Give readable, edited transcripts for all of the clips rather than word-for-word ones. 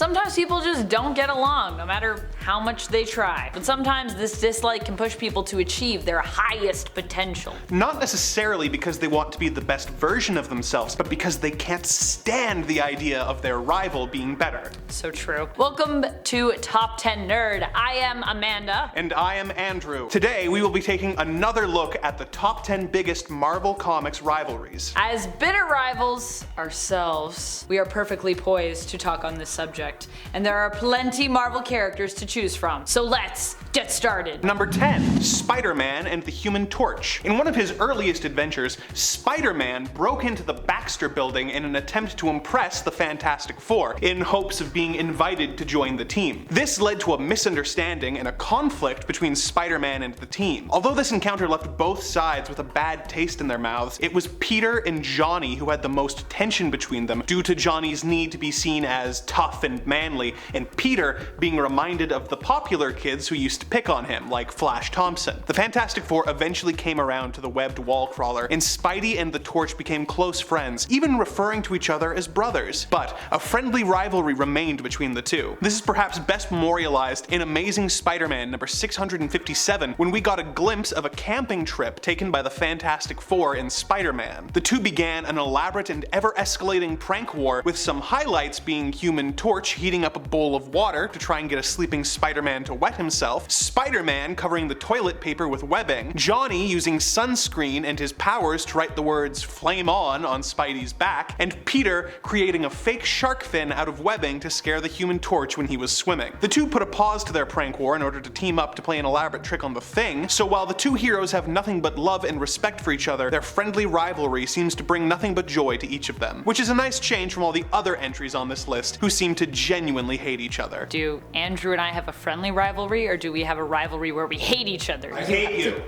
Sometimes people just don't get along, no matter how much they try. But sometimes this dislike can push people to achieve their highest potential. Not necessarily because they want to be the best version of themselves, but because they can't stand the idea of their rival being better. So true. Welcome to Top 10 Nerd. I am Amanda. And I am Andrew. Today we will be taking another look at the top 10 biggest Marvel Comics rivalries. As bitter rivals ourselves, we are perfectly poised to talk on this subject, and there are plenty Marvel characters to choose from. So let's get started. Number 10. Spider-Man and the Human Torch. In one of his earliest adventures, Spider-Man broke into the Baxter Building in an attempt to impress the Fantastic Four, in hopes of being invited to join the team. This led to a misunderstanding and a conflict between Spider-Man and the team. Although this encounter left both sides with a bad taste in their mouths, it was Peter and Johnny who had the most tension between them due to Johnny's need to be seen as tough and manly, and Peter being reminded of the popular kids who used to pick on him, like Flash Thompson. The Fantastic Four eventually came around to the webbed wall crawler, and Spidey and the Torch became close friends, even referring to each other as brothers. But a friendly rivalry remained between the two. This is perhaps best memorialized in Amazing Spider-Man number 657, when we got a glimpse of a camping trip taken by the Fantastic Four and Spider-Man. The two began an elaborate and ever-escalating prank war, with some highlights being Human Torch heating up a bowl of water to try and get a sleeping Spider-Man to wet himself, Spider-Man covering the toilet paper with webbing, Johnny using sunscreen and his powers to write the words "Flame on" Spidey's back, and Peter creating a fake shark fin out of webbing to scare the Human Torch when he was swimming. The two put a pause to their prank war in order to team up to play an elaborate trick on the Thing, so while the two heroes have nothing but love and respect for each other, their friendly rivalry seems to bring nothing but joy to each of them, which is a nice change from all the other entries on this list who seem to genuinely hate each other. Do Andrew and I have a friendly rivalry, or do we have a rivalry where we hate each other? I hate you.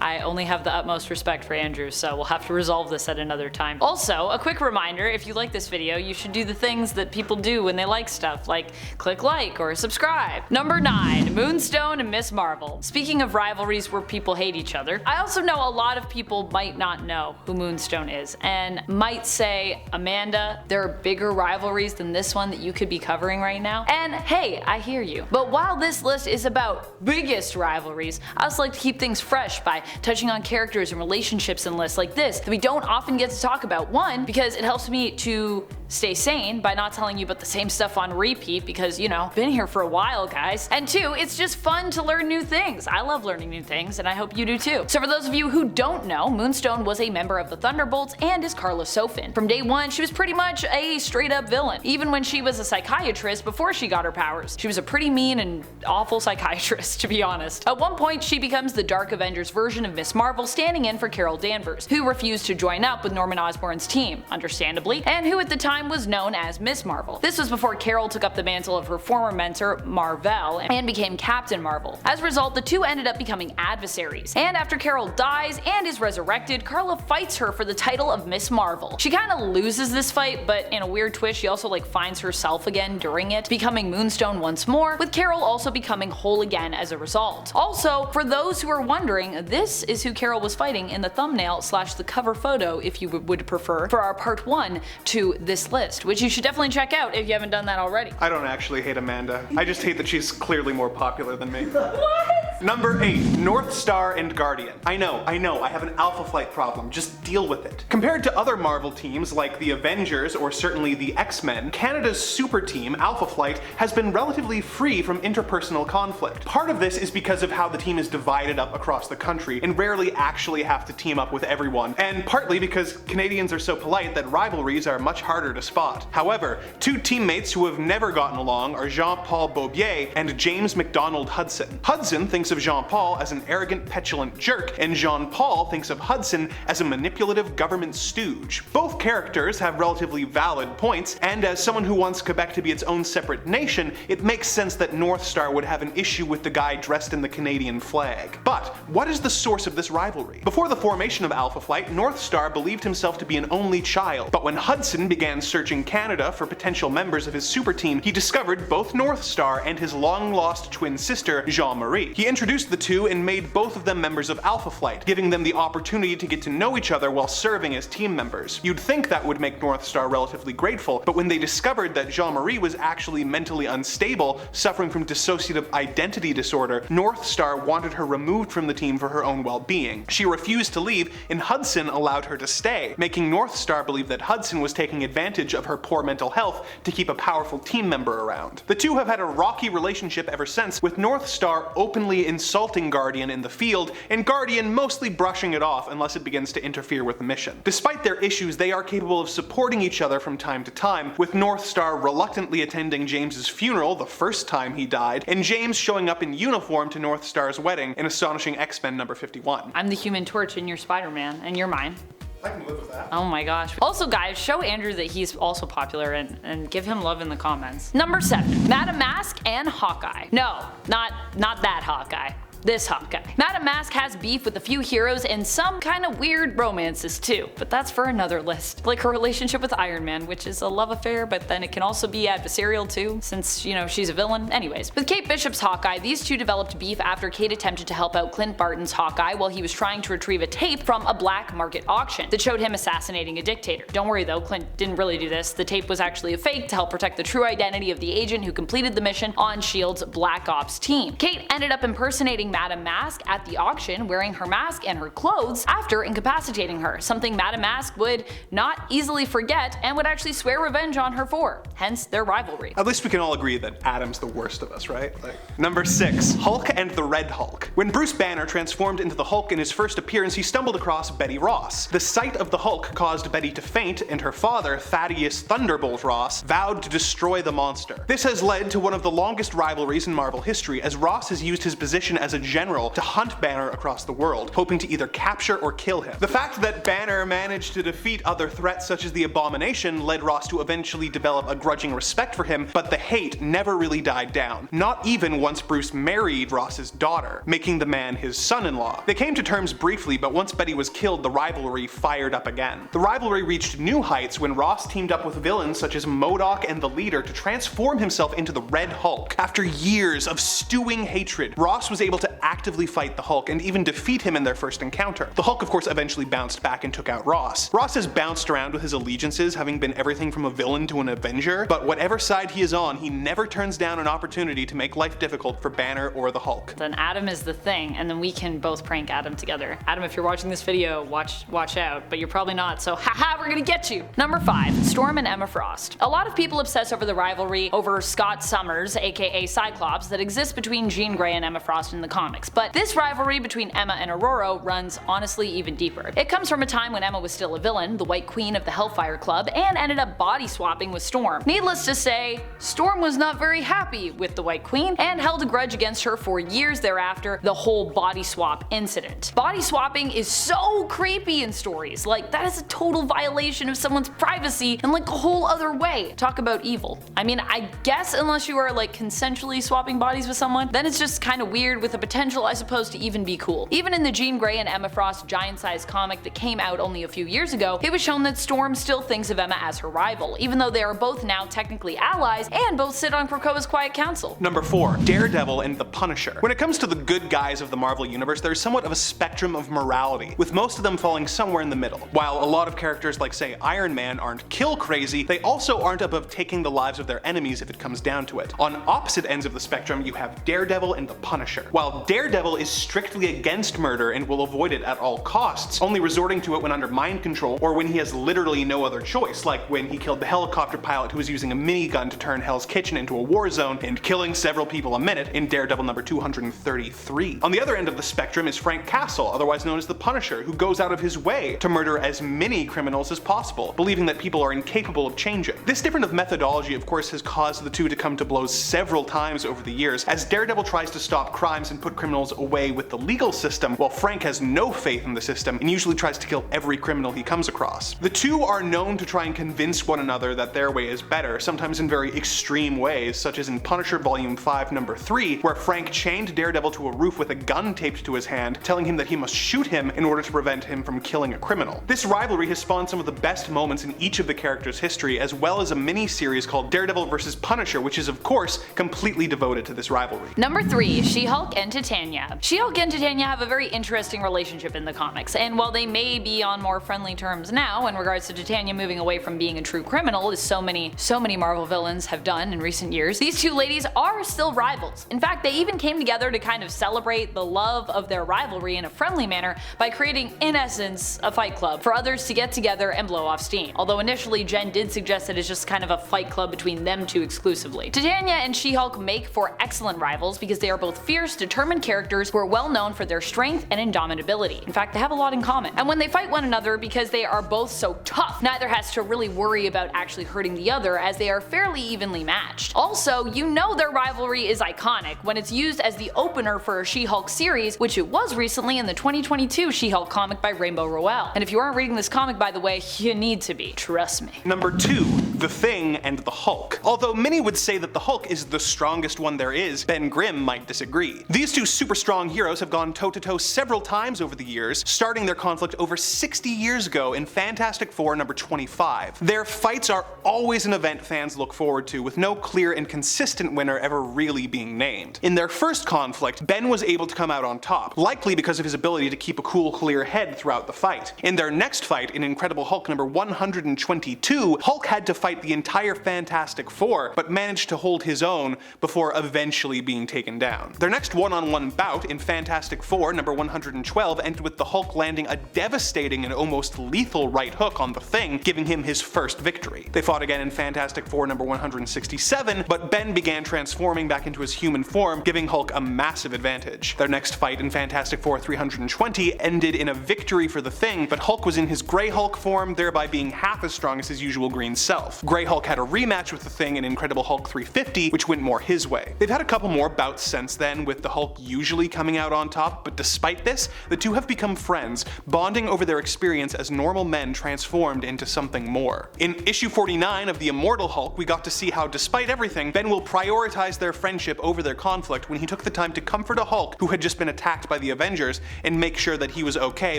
I only have the utmost respect for Andrew, so we'll have to resolve this at another time. Also, a quick reminder, if you like this video, you should do the things that people do when they like stuff, like click like or subscribe. Number 9. Moonstone and Ms Marvel. Speaking of rivalries where people hate each other, I also know a lot of people might not know who Moonstone is, and might say, Amanda, there are bigger rivalries than this one that you could be covering right now. And hey, I hear you. But while this list is about biggest rivalries, I also like to keep things fresh by touching on characters and relationships in lists like this that we don't often get to talk about. One, because it helps me to stay sane by not telling you about the same stuff on repeat because, you know, been here for a while, guys. And two, it's just fun to learn new things. I love learning new things, and I hope you do too. So for those of you who don't know, Moonstone was a member of the Thunderbolts and is Carla Sofin. From day one, she was pretty much a straight up villain. Even when she was a psychiatrist before she got her powers, she was a pretty mean and awful psychiatrist, to be honest. At one point, she becomes the Dark Avengers version of Ms Marvel, standing in for Carol Danvers, who refused to join up with Norman Osborn's team, understandably, and who at the time was known as Ms Marvel. This was before Carol took up the mantle of her former mentor, Mar-Vell, and became Captain Marvel. As a result, the two ended up becoming adversaries, and after Carol dies and is resurrected, Carla fights her for the title of Ms Marvel. She kinda loses this fight, but in a weird twist, she also finds herself again during it, becoming Moonstone once more, with Carol also becoming whole again as a result. Also, for those who are wondering, this is who Carol was fighting in the thumbnail / the cover photo, if you would prefer, for our part 1 to this list, which you should definitely check out if you haven't done that already. I don't actually hate Amanda. I just hate that she's clearly more popular than me. What? Number 8. NorthStar and Guardian. I know, I have an Alpha Flight problem, just deal with it. Compared to other Marvel teams like the Avengers or certainly the X-Men, Canada's super team, Alpha Flight, has been relatively free from interpersonal conflict. Part of this is because of how the team is divided up across the country and rarely actually have to team up with everyone, and partly because Canadians are so polite that rivalries are much harder to spot. However, two teammates who have never gotten along are Jean-Paul Beaubier and James MacDonald Hudson. Hudson thinks of Jean-Paul as an arrogant, petulant jerk, and Jean-Paul thinks of Hudson as a manipulative government stooge. Both characters have relatively valid points, and as someone who wants Quebec to be its own separate nation, it makes sense that NorthStar would have an issue with the guy dressed in the Canadian flag. But what is the source of this rivalry? Before the formation of Alpha Flight, NorthStar believed himself to be an only child, but when Hudson began searching Canada for potential members of his super team, he discovered both NorthStar and his long-lost twin sister, Jean-Marie. He introduced the two and made both of them members of Alpha Flight, giving them the opportunity to get to know each other while serving as team members. You'd think that would make NorthStar relatively grateful, but when they discovered that Jean-Marie was actually mentally unstable, suffering from dissociative identity disorder, NorthStar wanted her removed from the team for her own well-being. She refused to leave, and Hudson allowed her to stay, making NorthStar believe that Hudson was taking advantage of her poor mental health to keep a powerful team member around. The two have had a rocky relationship ever since, with NorthStar openly insulting Guardian in the field, and Guardian mostly brushing it off unless it begins to interfere with the mission. Despite their issues, they are capable of supporting each other from time to time, with NorthStar reluctantly attending James's funeral the first time he died, and James showing up in uniform to NorthStar's wedding in Astonishing X-Men number 51. I'm the Human Torch and you're Spider-Man, and you're mine. I can live with that. Oh my gosh. Also guys, show Andrew that he's also popular and give him love in the comments. Number 7. Madame Masque and Hawkeye. No, not that Hawkeye. This Hawkeye. Madame Masque has beef with a few heroes and some kind of weird romances too, but that's for another list. Like her relationship with Iron Man, which is a love affair, but then it can also be adversarial too, since, you know, she's a villain. Anyways, with Kate Bishop's Hawkeye, these two developed beef after Kate attempted to help out Clint Barton's Hawkeye while he was trying to retrieve a tape from a black market auction that showed him assassinating a dictator. Don't worry though, Clint didn't really do this. The tape was actually a fake to help protect the true identity of the agent who completed the mission on S.H.I.E.L.D.'s Black Ops team. Kate ended up impersonating Madame Masque at the auction, wearing her mask and her clothes after incapacitating her, something Madame Masque would not easily forget and would actually swear revenge on her for, hence their rivalry. At least we can all agree that Adam's the worst of us, right? Number 6. Hulk and the Red Hulk. When Bruce Banner transformed into the Hulk in his first appearance, he stumbled across Betty Ross. The sight of the Hulk caused Betty to faint, and her father, Thaddeus Thunderbolt Ross, vowed to destroy the monster. This has led to one of the longest rivalries in Marvel history, as Ross has used his position as a general to hunt Banner across the world, hoping to either capture or kill him. The fact that Banner managed to defeat other threats such as the Abomination led Ross to eventually develop a grudging respect for him, but the hate never really died down, not even once Bruce married Ross's daughter, making the man his son-in-law. They came to terms briefly, but once Betty was killed, the rivalry fired up again. The rivalry reached new heights when Ross teamed up with villains such as MODOK and the Leader to transform himself into the Red Hulk. After years of stewing hatred, Ross was able to actively fight the Hulk and even defeat him in their first encounter. The Hulk of course eventually bounced back and took out Ross. Ross has bounced around with his allegiances, having been everything from a villain to an Avenger, but whatever side he is on, he never turns down an opportunity to make life difficult for Banner or the Hulk. Then Adam is the thing, and then we can both prank Adam together. Adam, if you're watching this video, watch out, but you're probably not, so haha, we're gonna get you! Number 5. Storm and Emma Frost. A lot of people obsess over the rivalry over Scott Summers, aka Cyclops, that exists between Jean Grey and Emma Frost in the comics, but this rivalry between Emma and Aurora runs honestly even deeper. It comes from a time when Emma was still a villain, the White Queen of the Hellfire Club, and ended up body swapping with Storm. Needless to say, Storm was not very happy with the White Queen and held a grudge against her for years thereafter, the whole body swap incident. Body swapping is so creepy in stories, like that is a total violation of someone's privacy in like a whole other way. Talk about evil. I mean, I guess unless you are like consensually swapping bodies with someone, then it's just kind of weird with the potential, I suppose, to even be cool. Even in the Jean Grey and Emma Frost giant-sized comic that came out only a few years ago, it was shown that Storm still thinks of Emma as her rival, even though they are both now technically allies and both sit on Krakoa's Quiet Council. Number 4. Daredevil and the Punisher. When it comes to the good guys of the Marvel Universe, there's somewhat of a spectrum of morality, with most of them falling somewhere in the middle. While a lot of characters like say Iron Man aren't kill crazy, they also aren't above taking the lives of their enemies if it comes down to it. On opposite ends of the spectrum, you have Daredevil and the Punisher. While Daredevil is strictly against murder and will avoid it at all costs, only resorting to it when under mind control or when he has literally no other choice, like when he killed the helicopter pilot who was using a minigun to turn Hell's Kitchen into a war zone and killing several people a minute in Daredevil number 233. On the other end of the spectrum is Frank Castle, otherwise known as the Punisher, who goes out of his way to murder as many criminals as possible, believing that people are incapable of changing. This difference of methodology of course has caused the two to come to blows several times over the years, as Daredevil tries to stop crimes and put criminals away with the legal system, while Frank has no faith in the system and usually tries to kill every criminal he comes across. The two are known to try and convince one another that their way is better, sometimes in very extreme ways, such as in Punisher Volume 5 number 3, where Frank chained Daredevil to a roof with a gun taped to his hand, telling him that he must shoot him in order to prevent him from killing a criminal. This rivalry has spawned some of the best moments in each of the characters' history, as well as a mini-series called Daredevil vs. Punisher, which is of course completely devoted to this rivalry. Number 3. She-Hulk and and Titania. She-Hulk and Titania have a very interesting relationship in the comics, and while they may be on more friendly terms now in regards to Titania moving away from being a true criminal, as so many Marvel villains have done in recent years, these two ladies are still rivals. In fact, they even came together to kind of celebrate the love of their rivalry in a friendly manner by creating, in essence, a fight club for others to get together and blow off steam. Although initially Jen did suggest that it's just kind of a fight club between them two exclusively. Titania and She-Hulk make for excellent rivals because they are both fierce, determined characters who are well known for their strength and indomitability. In fact, they have a lot in common. And when they fight one another, because they are both so tough, neither has to really worry about actually hurting the other, as they are fairly evenly matched. Also, you know their rivalry is iconic when it's used as the opener for a She-Hulk series, which it was recently in the 2022 She-Hulk comic by Rainbow Rowell. And if you aren't reading this comic, by the way, you need to be. Trust me. Number 2. The Thing and the Hulk. Although many would say that the Hulk is the strongest one there is, Ben Grimm might disagree. These two super strong heroes have gone toe-to-toe several times over the years, starting their conflict over 60 years ago in Fantastic Four number 25. Their fights are always an event fans look forward to, with no clear and consistent winner ever really being named. In their first conflict, Ben was able to come out on top, likely because of his ability to keep a cool, clear head throughout the fight. In their next fight, in Incredible Hulk number 122, Hulk had to fight the entire Fantastic Four, but managed to hold his own before eventually being taken down. Their next one-on-one bout in Fantastic Four number 112 ended with the Hulk landing a devastating and almost lethal right hook on the Thing, giving him his first victory. They fought again in Fantastic Four number 167, but Ben began transforming back into his human form, giving Hulk a massive advantage. Their next fight in Fantastic Four 320 ended in a victory for the Thing, but Hulk was in his Grey Hulk form, thereby being half as strong as his usual green self. Grey Hulk had a rematch with the Thing in Incredible Hulk 350, which went more his way. They've had a couple more bouts since then, with the Hulk usually coming out on top, but despite this, the two have become friends, bonding over their experience as normal men transformed into something more. In issue 49 of The Immortal Hulk, we got to see how, despite everything, Ben will prioritize their friendship over their conflict when he took the time to comfort a Hulk who had just been attacked by the Avengers and make sure that he was okay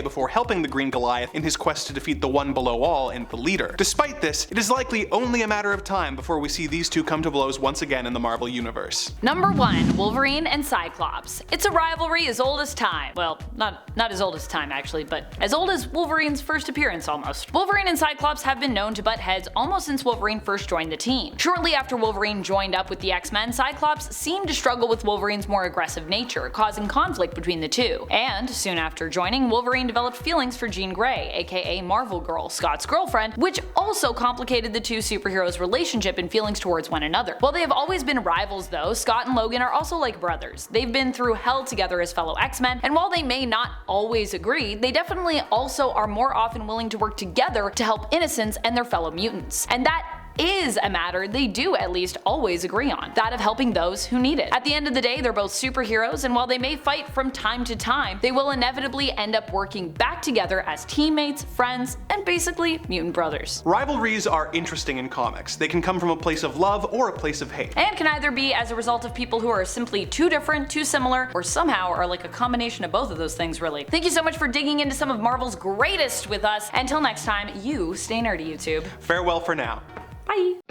before helping the Green Goliath in his quest to defeat the One Below All and the Leader. Despite this, it is likely only a matter of time before we see these two come to blows once again in the Marvel Universe. Number 1. Wolverine and Cyclops. It's a rivalry as old as time. Well, not as old as time actually, but as old as Wolverine's first appearance almost. Wolverine and Cyclops have been known to butt heads almost since Wolverine first joined the team. Shortly after Wolverine joined up with the X-Men, Cyclops seemed to struggle with Wolverine's more aggressive nature, causing conflict between the two. And soon after joining, Wolverine developed feelings for Jean Grey, aka Marvel Girl, Scott's girlfriend, which also complicated the two superheroes' relationship and feelings towards one another. While they have always been rivals though, Scott and Logan are also like brothers. They've been through hell together as fellow X-Men, and while they may not always agree, they definitely also are more often willing to work together to help innocents and their fellow mutants. And that is a matter they do at least always agree on, that of helping those who need it. At the end of the day, they're both superheroes, and while they may fight from time to time, they will inevitably end up working back together as teammates, friends, and basically mutant brothers. Rivalries are interesting in comics. They can come from a place of love or a place of hate. And can either be as a result of people who are simply too different, too similar, or somehow are like a combination of both of those things really. Thank you so much for digging into some of Marvel's greatest with us. Until next time, you stay nerdy, YouTube. Farewell for now. Bye!